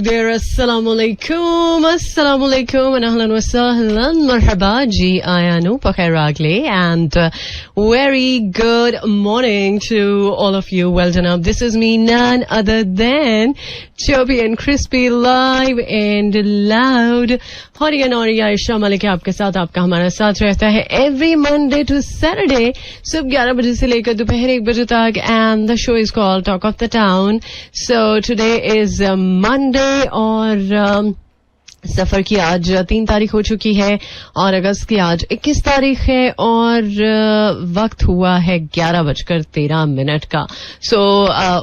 there, assalamualaikum and ahlan wa sahlan, marhaba ji, ayanu pakhairagli, and very good morning to all of you. Well done up. This is me, none other than Chubby and Crispy, live and loud. Horiyan और आयशा मलिक आपके साथ, आपका हमारा साथ रहता है every Monday to Saturday सुबह 11 बजे से लेकर दोपहर 1 बजे तक, and the show is called Talk of the Town. So today is Monday और सफर की आज 3 तारीख हो चुकी है और अगस्त की आज 21 तारीख है और वक्त हुआ है 11:13 का. सो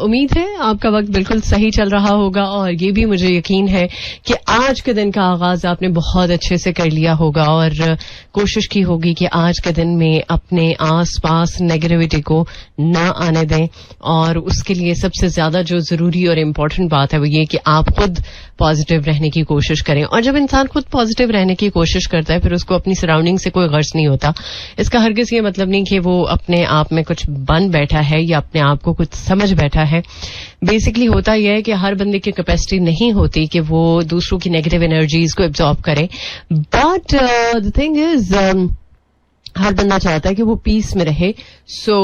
उम्मीद है आपका वक्त बिल्कुल सही चल रहा होगा और ये भी मुझे यकीन है कि आज के दिन का आगाज आपने बहुत अच्छे से कर लिया होगा और कोशिश की होगी कि आज के दिन में अपने आसपास नेगेटिविटी को ना आने दें. और उसके लिए सबसे ज्यादा जो जरूरी और इम्पोर्टेंट बात है वो ये कि आप खुद पॉजिटिव रहने की कोशिश करें. और जब इंसान खुद पॉजिटिव रहने की कोशिश करता है फिर उसको अपनी सराउंडिंग से कोई गर्ज नहीं होता. इसका हरगिज ये मतलब नहीं कि वो अपने आप में कुछ बन बैठा है या अपने आप को कुछ समझ बैठा है. बेसिकली होता यह है कि हर बंदे की कैपेसिटी नहीं होती कि वो दूसरों की नेगेटिव एनर्जीज को एब्जॉर्ब करे. बट द थिंग इज हर बंदा चाहता है कि वो पीस में रहे. सो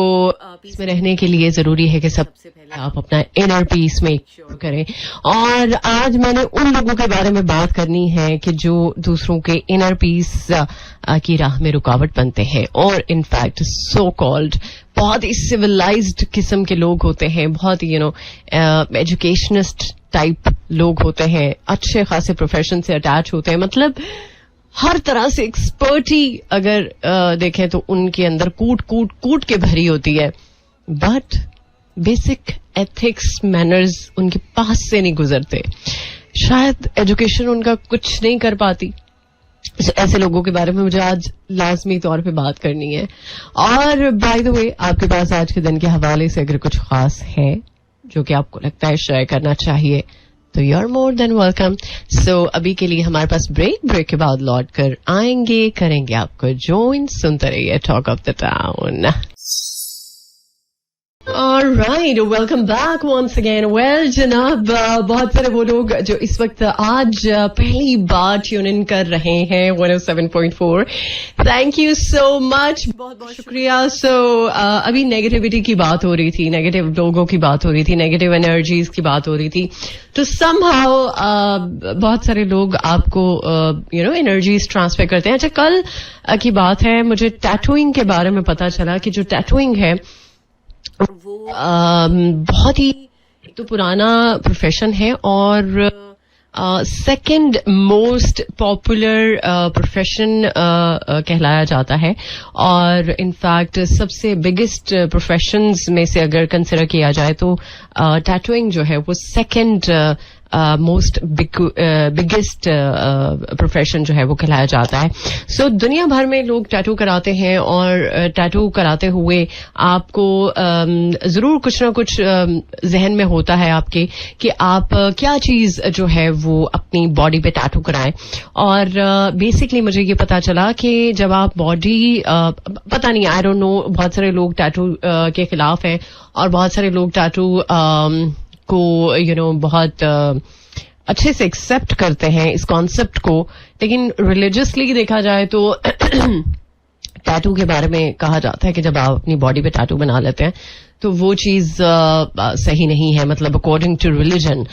पीस में रहने के लिए जरूरी है कि सबसे पहले आप अपना इनर पीस मेक श्योर करें. और आज मैंने उन लोगों के बारे में बात करनी है कि जो दूसरों के इनर पीस की राह में रुकावट बनते हैं और इनफैक्ट सो कॉल्ड बहुत ही सिविलाइज्ड किस्म के लोग होते हैं, बहुत ही एजुकेशनिस्ट टाइप लोग होते हैं, अच्छे खासे प्रोफेशन से अटैच होते हैं, मतलब हर तरह से एक्सपर्टी अगर देखें तो उनके अंदर कूट के भरी होती है. बट बेसिक एथिक्स मैनर्स उनके पास से नहीं गुजरते. शायद एजुकेशन उनका कुछ नहीं कर पाती. ऐसे लोगों के बारे में मुझे आज लाजमी तौर पे बात करनी है. और बाय द वे आपके पास आज के दिन के हवाले से अगर कुछ खास है जो कि आपको लगता है शेयर करना चाहिए तो you are more than welcome. So अभी के लिए हमारे पास ब्रेक के बाद लौट कर आएंगे, करेंगे आपको ज्वाइन. सुनते रहिए talk of the town. Alright, welcome back once again. Well, जनाब बहुत सारे वो लोग जो इस वक्त आज पहली बार ट्यून इन कर रहे हैं 107.4. थैंक यू सो मच, बहुत बहुत शुक्रिया. सो अभी नेगेटिविटी की बात हो रही थी, नेगेटिव लोगों की बात हो रही थी, नेगेटिव एनर्जीज की बात हो रही थी. तो समहाउ बहुत सारे लोग आपको एनर्जीज ट्रांसफर करते हैं. अच्छा, कल की बात है, मुझे टैटूइंग के बारे में पता चला कि जो टैटूइंग है वो बहुत ही तो पुराना प्रोफेशन है और सेकंड मोस्ट पॉपुलर प्रोफेशन कहलाया जाता है. और इनफैक्ट सबसे बिगेस्ट प्रोफेशंस में से अगर कंसिडर किया जाए तो टैटूइंग जो है वो सेकंड मोस्ट बिगेस्ट प्रोफेशन जो है वो कहलाया जाता है. सो दुनिया भर में लोग टैटू कराते हैं और टैटू कराते हुए आपको जरूर कुछ ना कुछ जहन में होता है आपके कि आप क्या चीज जो है वो अपनी बॉडी पे टैटू कराएं. और बेसिकली मुझे ये पता चला कि जब आप बॉडी पता नहीं, आई डोंट नो, बहुत सारे लोग टैटू के खिलाफ हैं और बहुत सारे लोग टैटू को बहुत अच्छे से एक्सेप्ट करते हैं इस कॉन्सेप्ट को. लेकिन रिलीजियसली देखा जाए तो टैटू के बारे में कहा जाता है कि जब आप अपनी बॉडी पे टैटू बना लेते हैं तो वो चीज सही नहीं है, मतलब अकॉर्डिंग टू रिलीजन.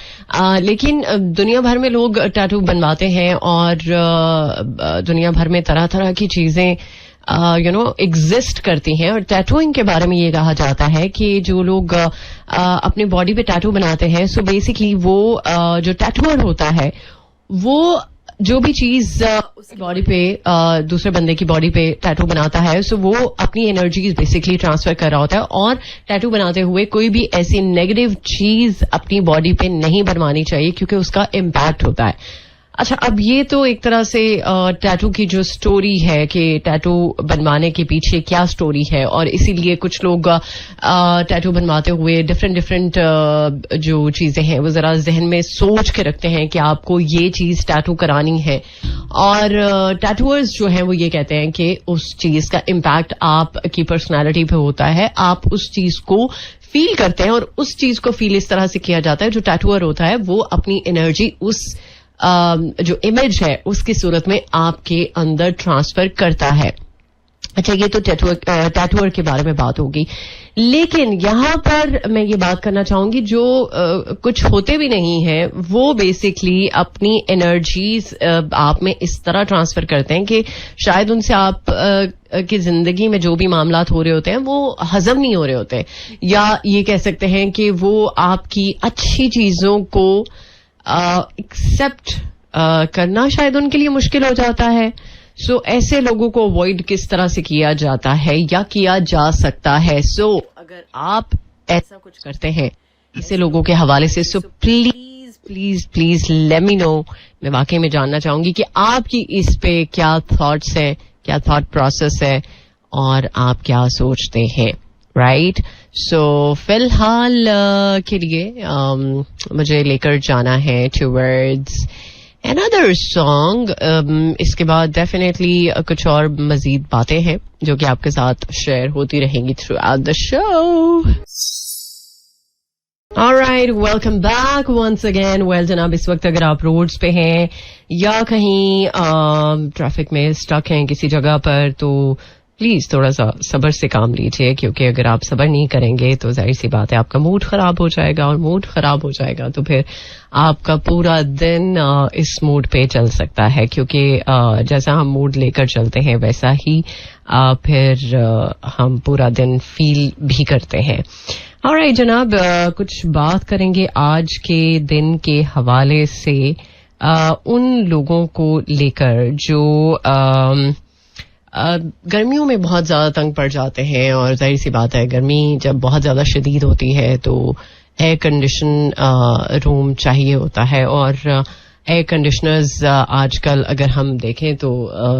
लेकिन दुनिया भर में लोग टैटू बनवाते हैं और दुनिया भर में तरह तरह की चीजें एग्जिस्ट करती हैं. और टैटूइंग के बारे में ये कहा जाता है कि जो लोग अपने बॉडी पे टैटू बनाते हैं, सो बेसिकली वो जो टैटूअर होता है वो जो भी चीज उस बॉडी पे दूसरे बंदे की बॉडी पे टैटू बनाता है, सो वो अपनी एनर्जीज बेसिकली ट्रांसफर कर रहा होता है. और टैटू बनाते हुए कोई भी ऐसी नेगेटिव चीज अपनी बॉडी पे नहीं बनवानी चाहिए क्योंकि उसका इम्पैक्ट होता है. अच्छा, अब ये तो एक तरह से टैटू की जो स्टोरी है कि टैटू बनवाने के पीछे क्या स्टोरी है, और इसीलिए कुछ लोग टैटू बनवाते हुए डिफरेंट जो चीजें हैं वो जरा जहन में सोच के रखते हैं कि आपको ये चीज टैटू करानी है. और टैटूअर्स जो हैं वो ये कहते हैं कि उस चीज का इम्पैक्ट आपकी पर्सनैलिटी पे होता है, आप उस चीज को फील करते हैं, और उस चीज को फील इस तरह से किया जाता है, जो टैटूअर होता है वो अपनी एनर्जी उस जो इमेज है उसकी सूरत में आपके अंदर ट्रांसफर करता है. अच्छा, ये तो टैटूअर के बारे में बात होगी. लेकिन यहां पर मैं ये बात करना चाहूंगी, जो कुछ होते भी नहीं है वो बेसिकली अपनी एनर्जीज आप में इस तरह ट्रांसफर करते हैं कि शायद उनसे आप की जिंदगी में जो भी मामलात हो रहे होते हैं वो हजम नहीं हो रहे होते, या ये कह सकते हैं कि वो आपकी अच्छी चीजों को एक्सेप्ट करना शायद उनके लिए मुश्किल हो जाता है. सो ऐसे लोगों को अवॉइड किस तरह से किया जाता है या किया जा सकता है? सो अगर आप ऐसा कुछ करते हैं ऐसे लोगों के हवाले से, so please please please let me know. मैं वाकई में जानना चाहूंगी कि आपकी इस पे क्या थॉट्स है, क्या थॉट प्रोसेस है, और आप क्या सोचते हैं. राइट. सो फिलहाल के लिए मुझे लेकर जाना है टुवर्ड्स another song. इसके बाद डेफिनेटली कुछ और मजीद बातें हैं जो कि आपके साथ शेयर होती रहेंगी through out the show. Alright, welcome back once again. Well, जनाब, इस वक्त अगर आप रोड्स पे हैं या कहीं ट्रैफिक में स्टक हैं किसी जगह पर, तो प्लीज थोड़ा सा सब्र से काम लीजिए, क्योंकि अगर आप सब्र नहीं करेंगे तो जाहिर सी बात है आपका मूड खराब हो जाएगा, और मूड खराब हो जाएगा तो फिर आपका पूरा दिन इस मूड पे चल सकता है, क्योंकि जैसा हम मूड लेकर चलते हैं वैसा ही फिर हम पूरा दिन फील भी करते हैं. ऑलराइट जनाब, कुछ बात करेंगे आज के दिन के हवाले से उन लोगों को लेकर जो गर्मियों में बहुत ज्यादा तंग पड़ जाते हैं. और जाहिर सी बात है, गर्मी जब बहुत ज्यादा शदीद होती है तो एयर कंडीशन रूम चाहिए होता है, और एयर कंडीशनर्स आजकल अगर हम देखें तो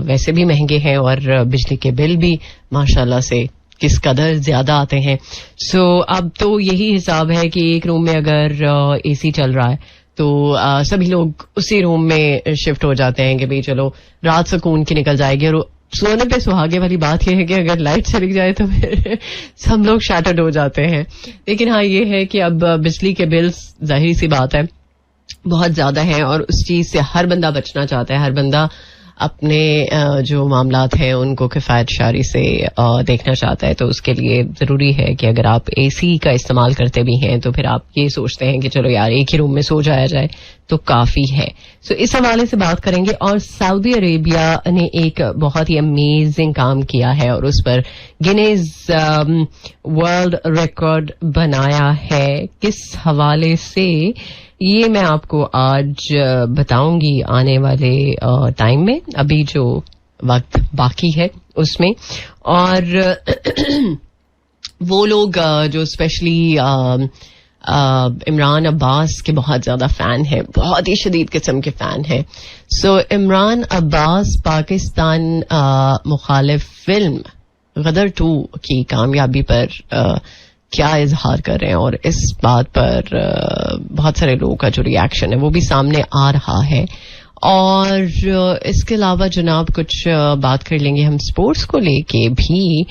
वैसे भी महंगे हैं, और बिजली के बिल भी माशाल्लाह से किस कदर ज्यादा आते हैं. सो अब तो यही हिसाब है कि एक रूम में अगर एसी चल रहा है तो सभी लोग उसी रूम में शिफ्ट हो जाते हैं कि भाई चलो रात सुकून की निकल जाएगी. और सोने पे सुहागे वाली बात यह है कि अगर लाइट चली जाए तो फिर सब लोग शैटर्ड हो जाते हैं. लेकिन हाँ, ये है कि अब बिजली के बिल्स जाहिर सी बात है बहुत ज्यादा हैं, और उस चीज से हर बंदा बचना चाहता है. हर बंदा अपने जो मामलात हैं उनको किफायत शारी से देखना चाहता है. तो उसके लिए जरूरी है कि अगर आप एसी का इस्तेमाल करते भी हैं तो फिर आप ये सोचते हैं कि चलो यार एक ही रूम में सो जाया जाए तो काफी है. सो इस हवाले से बात करेंगे. और सऊदी अरेबिया ने एक बहुत ही अमेजिंग काम किया है और उस पर गिनीज वर्ल्ड रिकॉर्ड बनाया है. किस हवाले से ये मैं आपको आज बताऊंगी आने वाले टाइम में, अभी जो वक्त बाकी है उसमें. और वो लोग जो स्पेशली इमरान अब्बास के बहुत ज्यादा फैन हैं, बहुत ही शदीद किस्म के फैन हैं. सो इमरान अब्बास पाकिस्तान मुखालिफ फिल्म गदर 2 की कामयाबी पर क्या इजहार कर रहे हैं, और इस बात पर बहुत सारे लोगों का जो रिएक्शन है वो भी सामने आ रहा है. और इसके अलावा जनाब कुछ बात कर लेंगे हम स्पोर्ट्स को लेके भी.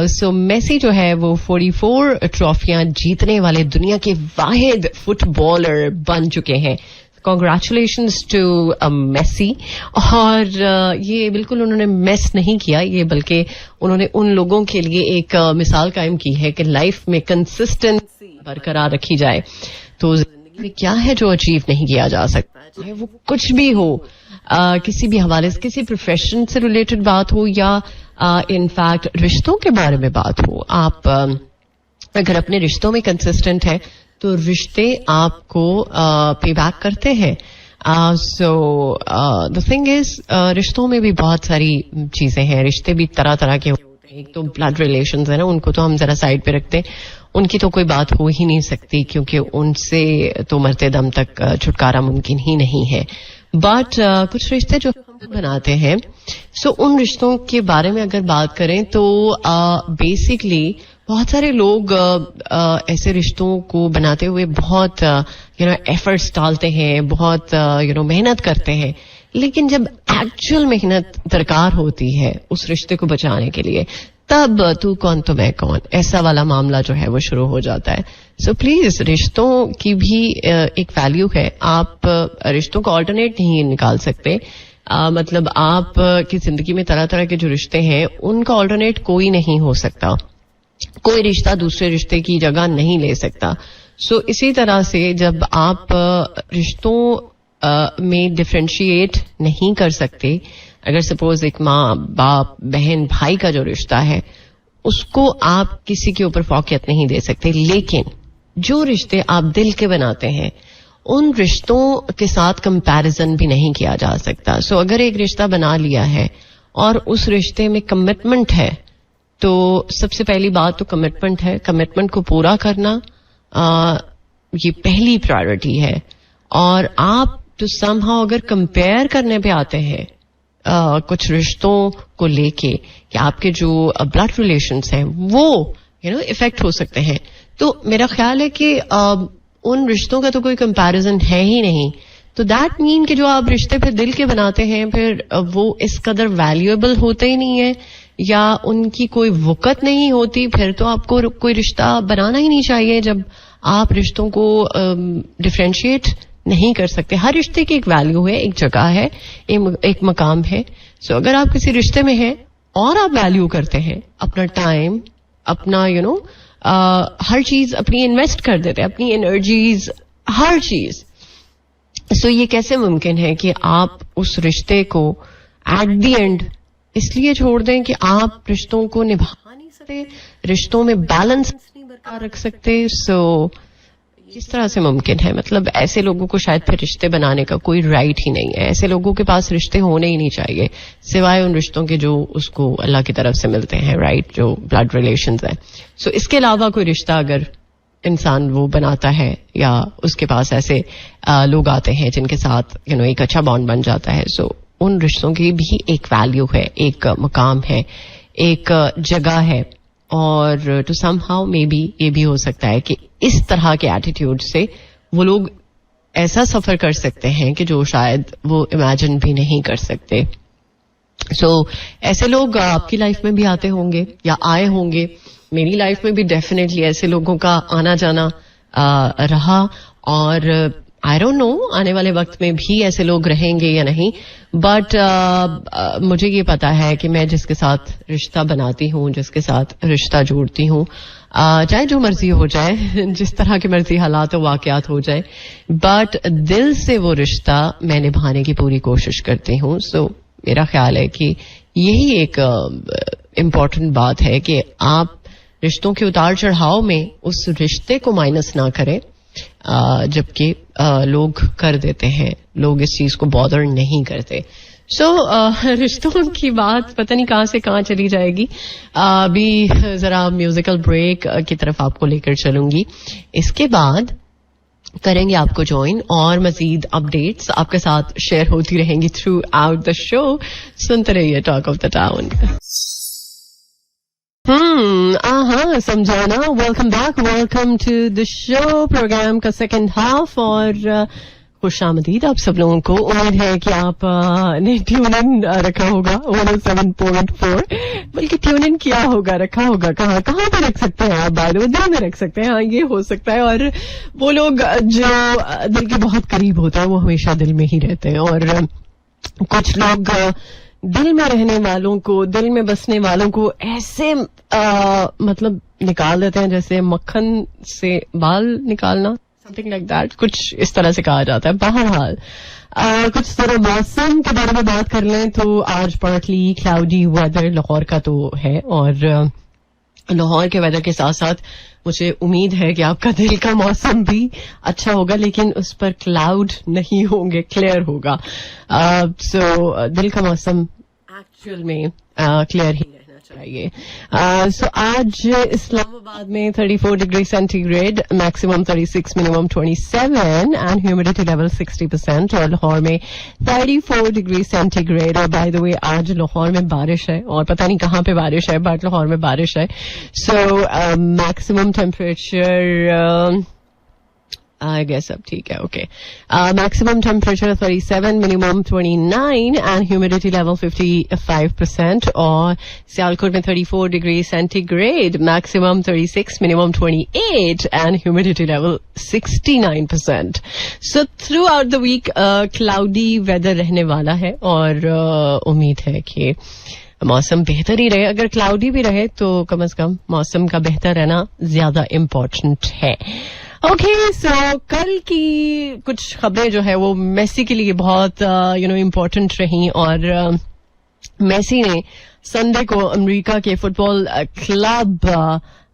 सो मेसी जो है वो 44 ट्रॉफियां जीतने वाले दुनिया के वाहिद फुटबॉलर बन चुके हैं. Congratulations to Messi. और ये बिल्कुल उन्होंने मिस नहीं किया, ये बल्कि उन्होंने उन लोगों के लिए एक मिसाल कायम की है कि लाइफ में कंसिस्टेंसी बरकरार रखी जाए. तो जिंदगी में क्या है जो अचीव नहीं किया जा सकता, चाहे वो कुछ भी हो, किसी भी हवाले से, किसी प्रोफेशन से रिलेटेड बात हो या इनफैक्ट रिश्तों के बारे में बात हो. आप अगर अपने रिश्तों में कंसिस्टेंट है तो रिश्ते आपको पे बैक करते हैं. सो द थिंग इज, रिश्तों में भी बहुत सारी चीजें हैं. रिश्ते भी तरह तरह के होते हैं. एक तो ब्लड रिलेशंस है ना, उनको तो हम जरा साइड पे रखते हैं, उनकी तो कोई बात हो ही नहीं सकती, क्योंकि उनसे तो मरते दम तक छुटकारा मुमकिन ही नहीं है. बट कुछ रिश्ते जो हम बनाते हैं, सो उन रिश्तों के बारे में अगर बात करें तो बेसिकली बहुत सारे लोग ऐसे रिश्तों को बनाते हुए बहुत एफर्ट्स डालते हैं, बहुत मेहनत करते हैं. लेकिन जब एक्चुअल मेहनत दरकार होती है उस रिश्ते को बचाने के लिए, तब तू कौन तो मैं कौन, ऐसा वाला मामला जो है वो शुरू हो जाता है. सो प्लीज, रिश्तों की भी एक वैल्यू है. आप रिश्तों को ऑल्टरनेट नहीं निकाल सकते. मतलब आप की जिंदगी में तरह तरह के जो रिश्ते हैं उनका ऑल्टरनेट कोई नहीं हो सकता. कोई रिश्ता दूसरे रिश्ते की जगह नहीं ले सकता. सो इसी तरह से जब आप रिश्तों में डिफरेंशिएट नहीं कर सकते, अगर सपोज एक माँ बाप बहन भाई का जो रिश्ता है उसको आप किसी के ऊपर फौकियत नहीं दे सकते, लेकिन जो रिश्ते आप दिल के बनाते हैं उन रिश्तों के साथ कंपैरिजन भी नहीं किया जा सकता. सो अगर एक रिश्ता बना लिया है और उस रिश्ते में कमिटमेंट है, तो सबसे पहली बात तो कमिटमेंट है. कमिटमेंट को पूरा करना ये पहली प्रायोरिटी है. और आप तो समहाउ अगर कंपेयर करने पे आते हैं कुछ रिश्तों को लेके कि आपके जो ब्लड रिलेशंस हैं वो इफेक्ट हो सकते हैं, तो मेरा ख्याल है कि उन रिश्तों का तो कोई कंपैरिजन है ही नहीं. तो दैट मीन कि जो आप रिश्ते फिर दिल के बनाते हैं फिर वो इस कदर वैल्यूएबल होते ही नहीं है या उनकी कोई वक़्त नहीं होती. फिर तो आपको कोई रिश्ता बनाना ही नहीं चाहिए जब आप रिश्तों को डिफरेंशिएट नहीं कर सकते. हर रिश्ते की एक वैल्यू है, एक जगह है, एक मकाम है. सो अगर आप किसी रिश्ते में हैं और आप वैल्यू करते हैं, अपना टाइम, अपना हर चीज अपनी इन्वेस्ट कर देते हैं, अपनी एनर्जीज, हर चीज. सो ये कैसे मुमकिन है कि आप उस रिश्ते को एट द एंड इसलिए छोड़ दें कि आप रिश्तों को निभा नहीं सकते, रिश्तों में बैलेंस नहीं बरकरार रख सकते. सो किस तरह से मुमकिन है? मतलब ऐसे लोगों को शायद फिर रिश्ते बनाने का कोई राइट ही नहीं है. ऐसे लोगों के पास रिश्ते होने ही नहीं चाहिए सिवाय उन रिश्तों के जो उसको अल्लाह की तरफ से मिलते हैं, राइट, जो ब्लड रिलेशंस हैं. सो इसके अलावा कोई रिश्ता अगर इंसान वो बनाता है या उसके पास ऐसे लोग आते हैं जिनके साथ एक अच्छा बॉन्ड बन जाता है, सो उन रिश्तों की भी एक वैल्यू है, एक मकाम है, एक जगह है. और टू समहाउ मे बी ये भी हो सकता है कि इस तरह के एटीट्यूड से वो लोग ऐसा सफर कर सकते हैं कि जो शायद वो इमेजिन भी नहीं कर सकते. सो ऐसे लोग आपकी लाइफ में भी आते होंगे या आए होंगे. मेरी लाइफ में भी डेफिनेटली ऐसे लोगों का आना जाना रहा और आई डोंट नो आने वाले वक्त में भी ऐसे लोग रहेंगे या नहीं. बट मुझे ये पता है कि मैं जिसके साथ रिश्ता बनाती हूँ, जिसके साथ रिश्ता जोड़ती हूँ, चाहे जो मर्जी हो जाए, जिस तरह के मर्जी हालात और वाकयात हो जाए, बट दिल से वो रिश्ता मैं निभाने की पूरी कोशिश करती हूँ. सो मेरा ख्याल है कि यही एक इम्पॉर्टेंट बात है कि आप रिश्तों के उतार चढ़ाव में उस रिश्ते को माइनस ना करें, जबकि लोग कर देते हैं. लोग इस चीज को बॉदर नहीं करते. सो रिश्तों की बात पता नहीं कहां से कहां चली जाएगी. अभी जरा म्यूजिकल ब्रेक की तरफ आपको लेकर चलूंगी. इसके बाद करेंगे आपको ज्वाइन और मजीद अपडेट्स आपके साथ शेयर होती रहेंगी थ्रू आउट द शो. सुनते रहिए टॉक ऑफ द टाउन. समझाना. Welcome back, welcome to the show. Programme का सेकंड हाफ और खुशामदीद आप सब लोगों को. उम्मीद है कि आप ने ट्यून इन रखा होगा 107.4, बल्कि ट्यून इन किया होगा, रखा होगा. कहाँ पे रख सकते हैं आप? बाय द वे दिल में रख सकते हैं. हाँ, ये हो सकता है. और वो लोग जो दिल के बहुत करीब होते हैं वो हमेशा दिल में ही रहते हैं. और कुछ लोग दिल में रहने वालों को, दिल में बसने वालों को ऐसे मतलब निकाल देते हैं जैसे मक्खन से बाल निकालना, समथिंग लाइक दैट, कुछ इस तरह से कहा जाता है. बहरहाल कुछ तरह मौसम के बारे में बात कर लें तो आज पार्टली क्लाउडी वेदर लाहौर का तो है. और लाहौर के वेदर के साथ साथ मुझे उम्मीद है कि आपका दिल का मौसम भी अच्छा होगा, लेकिन उस पर क्लाउड नहीं होंगे, क्लियर होगा. सो दिल का मौसम एक्चुअल में क्लियर ही रहना चाहिए. सो आज इस्लामाबाद में 34 degree centigrade, maximum 36, minimum 27 and humidity level 60%. और लाहौर में 34 डिग्री सेंटीग्रेड. और बाय द वे आज लाहौर में बारिश है और पता नहीं कहाँ पे बारिश है, बट लाहौर में बारिश है. So maximum temperature I guess अब ठीक है. Okay. Maximum temperature 37, minimum 29 and humidity level 55%. और सियालकोट में 34 degree centigrade, maximum 36, minimum 28 and humidity level 69%. So throughout the week cloudy weather रहने वाला है और उम्मीद है कि मौसम बेहतर ही रहे. अगर क्लाउडी भी रहे तो कम से कम मौसम का बेहतर रहना ज्यादा इम्पोर्टेंट है. ओके, सो कल की कुछ खबरें जो है वो मेसी के लिए बहुत इम्पोर्टेंट रही और मेसी ने संडे को अमेरिका के football club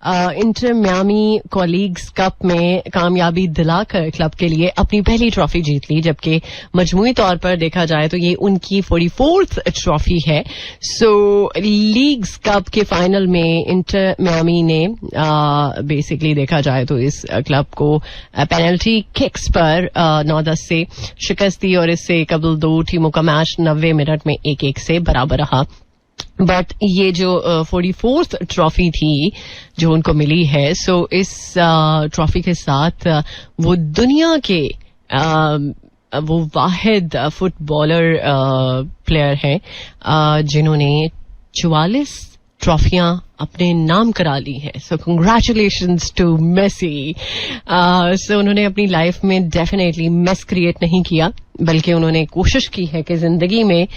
inter Miami colleagues cup में कामयाबी दिलाकर क्लब के लिए अपनी पहली ट्रॉफी जीत ली, जबकि मजमूई तौर पर देखा जाए तो ये उनकी 44th ट्रॉफी है. सो लीग्स कप के फाइनल में इंटर मियामी ने बेसिकली देखा जाए तो इस क्लब को पेनल्टी किक्स पर 9-10 से शिकस्त दी और इससे कबल दो टीमों का मैच 90 मिनट में 1-1 से बराबर रहा. बट ये जो 44th ट्रॉफी थी जो उनको मिली है, सो इस ट्रॉफी के साथ वो दुनिया के वो वाहिद फुटबॉलर प्लेयर हैं जिन्होंने 44 ट्रॉफियां अपने नाम करा ली हैं. So congratulations to Messi. So उन्होंने अपनी लाइफ में डेफिनेटली मेस क्रिएट नहीं किया, बल्कि उन्होंने कोशिश की है कि जिंदगी में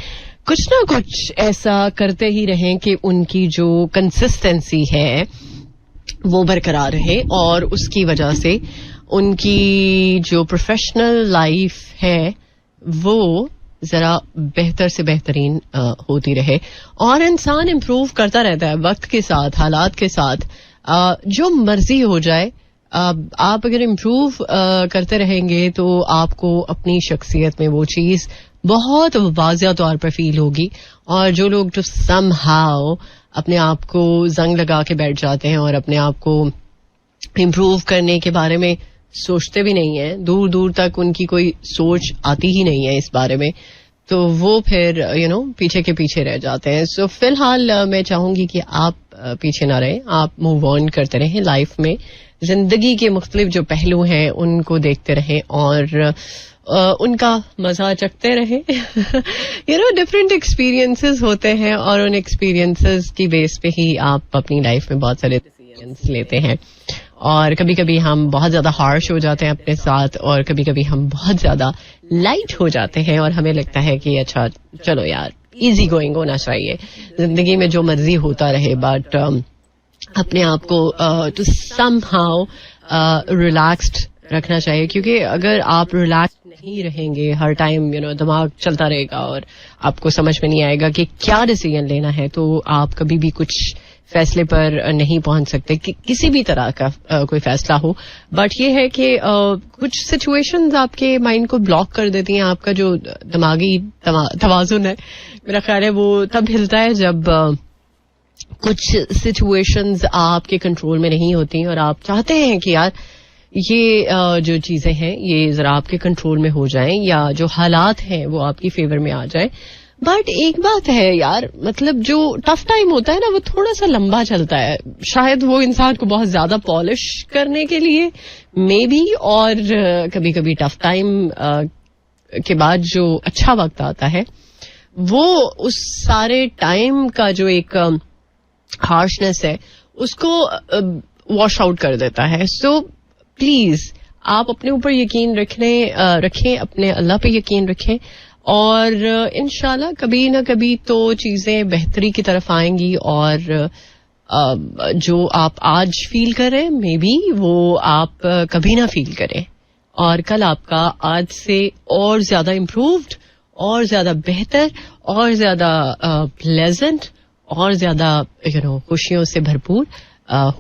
कुछ ना कुछ ऐसा करते ही रहें कि उनकी जो कंसिस्टेंसी है वो बरकरार रहे और उसकी वजह से उनकी जो प्रोफेशनल लाइफ है वो जरा बेहतर से बेहतरीन होती रहे. और इंसान इम्प्रूव करता रहता है वक्त के साथ, हालात के साथ. जो मर्जी हो जाए, आप अगर इम्प्रूव करते रहेंगे तो आपको अपनी शख्सियत में वो चीज बहुत वाज़िया तौर पर फील होगी. और जो लोग जो समहाउ अपने आप को जंग लगा के बैठ जाते हैं और अपने आप को इम्प्रूव करने के बारे में सोचते भी नहीं है, दूर दूर तक उनकी कोई सोच आती ही नहीं है इस बारे में, तो वो फिर पीछे के पीछे रह जाते हैं. सो फिलहाल मैं चाहूंगी कि आप पीछे ना रहें, आप मूव ऑन करते रहें लाइफ में. जिंदगी के मुख्तलिफ जो पहलू हैं उनको देखते रहें और उनका मजा चखते रहे. डिफरेंट एक्सपीरियंसेस होते हैं और उन एक्सपीरियंसेस की बेस पे ही आप अपनी लाइफ में बहुत सारे डिसीजंस लेते हैं. और कभी कभी हम बहुत ज्यादा हार्श हो जाते हैं अपने साथ और कभी कभी हम बहुत ज्यादा लाइट हो जाते हैं और हमें लगता है कि अच्छा चलो यार इजी गोइंग होना चाहिए, जिंदगी में जो मर्जी होता रहे. बट अपने आप को टू समहाउ रिलैक्स्ड रखना चाहिए, क्योंकि अगर आप रिलैक्स नहीं रहेंगे, हर टाइम दिमाग चलता रहेगा और आपको समझ में नहीं आएगा कि क्या डिसीजन लेना है, तो आप कभी भी कुछ फैसले पर नहीं पहुंच सकते, किसी भी तरह का कोई फैसला हो. बट ये है कि कुछ सिचुएशंस आपके माइंड को ब्लॉक कर देती हैं. आपका जो दिमागी तवाजुन है, मेरा ख्याल है वो तब हिलता है जब कुछ सिचुएशंस आपके कंट्रोल में नहीं होती और आप चाहते हैं कि यार ये जो चीजें हैं ये जरा आपके कंट्रोल में हो जाएं या जो हालात हैं वो आपकी फेवर में आ जाएं. बट एक बात है यार, मतलब जो टफ टाइम होता है ना वो थोड़ा सा लंबा चलता है. शायद वो इंसान को बहुत ज्यादा पॉलिश करने के लिए मे बी, और कभी कभी टफ टाइम के बाद जो अच्छा वक्त आता है वो उस सारे टाइम का जो एक हार्शनेस है उसको वॉश आउट कर देता है. सो प्लीज आप अपने ऊपर यकीन रखें, अपने अल्लाह पे यकीन रखें और इंशाल्लाह कभी ना कभी तो चीजें बेहतरी की तरफ आएंगी. और जो आप आज फील कर रहे हैं मे बी वो आप कभी ना फील करें और कल आपका आज से और ज्यादा इम्प्रूव्ड और ज्यादा बेहतर और ज्यादा प्लेजेंट और ज्यादा खुशियों से भरपूर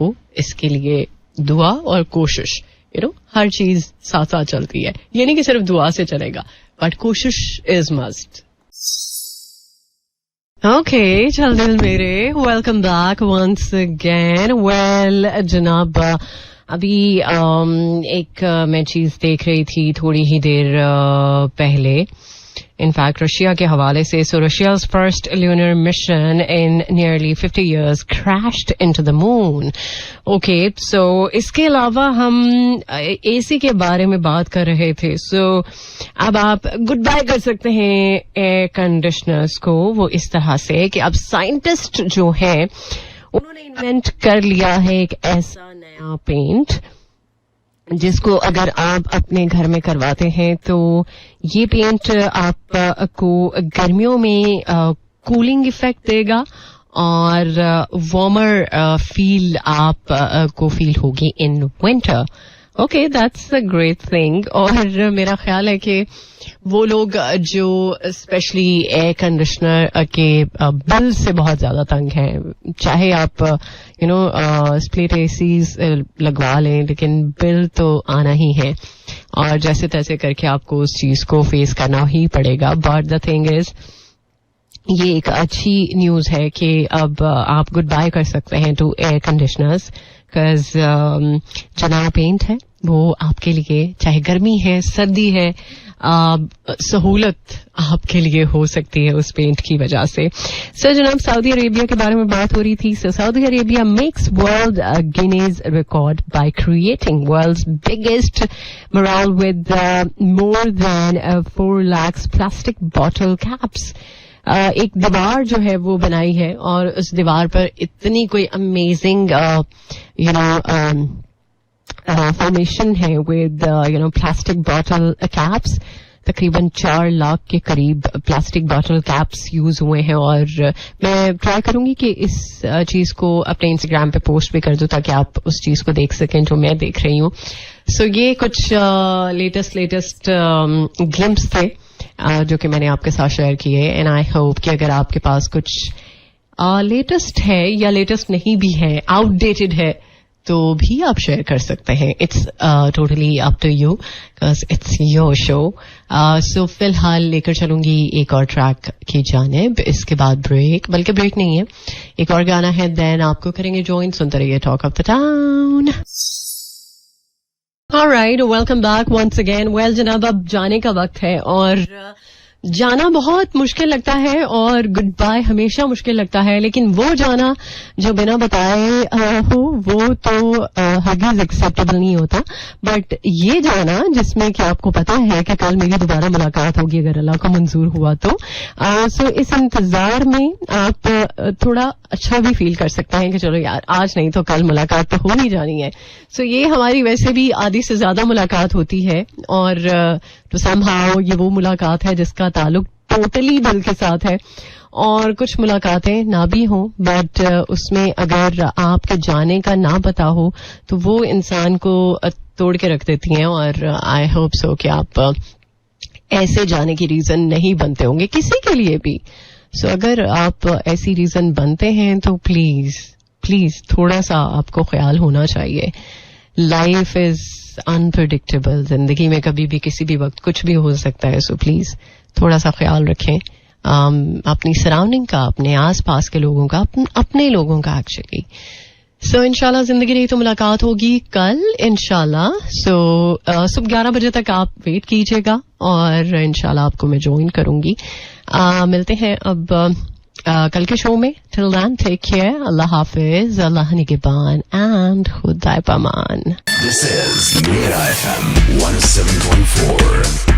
हो. इसके लिए दुआ और कोशिश, हर चीज साथ साथ चलती है. ये नहीं कि सिर्फ दुआ से चलेगा, बट कोशिश इज मस्ट. ओके, चल दिल मेरे, welcome back once again. Well जनाब, अभी एक मैं चीज देख रही थी थोड़ी ही देर पहले इनफैक्ट रशिया के हवाले से. सो रशिया's first lunar mission in nearly 50 years crashed into the moon. Okay, so इसके अलावा हम एसी के बारे में बात कर रहे थे. सो अब आप गुड बाय कर सकते हैं एयर कंडीशनर्स को. वो इस तरह से कि अब साइंटिस्ट जो है उन्होंने इन्वेंट कर लिया है एक ऐसा नया पेंट जिसको अगर आप अपने घर में करवाते हैं तो ये पेंट आपको गर्मियों में कूलिंग इफेक्ट देगा और वार्मर फील आप को फील होगी in winter. Okay, that's a great thing. और मेरा ख्याल है कि वो लोग जो स्पेशली एयर कंडीशनर के बिल से बहुत ज्यादा तंग हैं, चाहे आप स्प्लिट एसीज लगवा लें, लेकिन बिल तो आना ही है और जैसे तैसे करके आपको उस चीज को फेस करना ही पड़ेगा. बट द थिंग इज, ये एक अच्छी न्यूज है कि अब आप गुड बाय कर सकते हैं टू एयर कंडीशनर्स, बिकॉज जो नया पेंट है वो आपके लिए, चाहे गर्मी है सर्दी है, सहूलत आपके लिए हो सकती है उस पेंट की वजह से. सर जनाब, सऊदी अरेबिया के बारे में बात हो रही थी. So Saudi Arabia makes world Guinness record by creating world's biggest mural with more than 4 lakh plastic bottle caps. एक दीवार जो है वो बनाई है और उस दीवार पर इतनी कोई अमेजिंग फॉर्मेशन है विद प्लास्टिक बॉटल कैप्स. तकरीबन 4 लाख के करीब प्लास्टिक बॉटल कैप्स यूज हुए हैं और मैं ट्राई करूंगी कि इस चीज को अपने इंस्टाग्राम पे पोस्ट भी कर दूं ताकि आप उस चीज को देख सकें जो मैं देख रही हूं. सो ये कुछ लेटेस्ट ग्लिम्स थे जो कि मैंने आपके साथ शेयर किए. एंड आई होप कि अगर आपके पास कुछ लेटेस्ट है या लेटेस्ट नहीं भी है, आउटडेटेड है, तो भी आप शेयर कर सकते हैं. It's totally up to you because it's your show. So फिलहाल लेकर चलूंगी एक और ट्रैक की जानिब. इसके बाद ब्रेक, बल्कि ब्रेक नहीं है, एक और गाना है, देन आपको करेंगे ज्वाइन. सुनते रहिए talk of the town. Alright, welcome back once again. Well जनाब, अब जाने का वक्त है और जाना बहुत मुश्किल लगता है और गुड बाय हमेशा मुश्किल लगता है, लेकिन वो जाना जो बिना बताए हो वो तो हरगिज़ एक्सेप्टेबल नहीं होता. बट ये जाना जिसमें कि आपको पता है कि कल मेरी दोबारा मुलाकात होगी अगर अल्लाह को मंजूर हुआ तो. सो इस इंतजार में आप थोड़ा अच्छा भी फील कर सकते हैं कि चलो यार आज नहीं तो कल मुलाकात तो हो ही जानी है. सो ये हमारी वैसे भी आधी से ज्यादा मुलाकात होती है और तो समहाउ ये वो मुलाकात है जिसका ताल्लुक टोटली दिल के साथ है. और कुछ मुलाकातें ना भी हों बट उसमें अगर आपके जाने का ना पता हो तो वो इंसान को तोड़ के रख देती हैं. और आई होप सो कि आप ऐसे जाने की रीजन नहीं बनते होंगे किसी के लिए भी. सो अगर आप ऐसी रीजन बनते हैं तो प्लीज थोड़ा सा आपको ख्याल होना चाहिए. Life is unpredictable. जिंदगी में कभी भी किसी भी वक्त कुछ भी हो सकता है. सो प्लीज थोड़ा सा ख्याल रखें अपनी सराउंडिंग का, अपने आसपास के लोगों का, अपने लोगों का एक्चुअली. सो इंशाल्लाह जिंदगी रही तो मुलाकात होगी कल इंशाल्लाह. सो सुबह 11 बजे तक आप वेट कीजिएगा और इंशाल्लाह आपको मैं ज्वाइन करूंगी. मिलते हैं अब कल के शो में. Till then take care. अल्लाह हाफिज, अल्लाह निगहबान एंड खुदा पामान. This is Mira FM 107.4.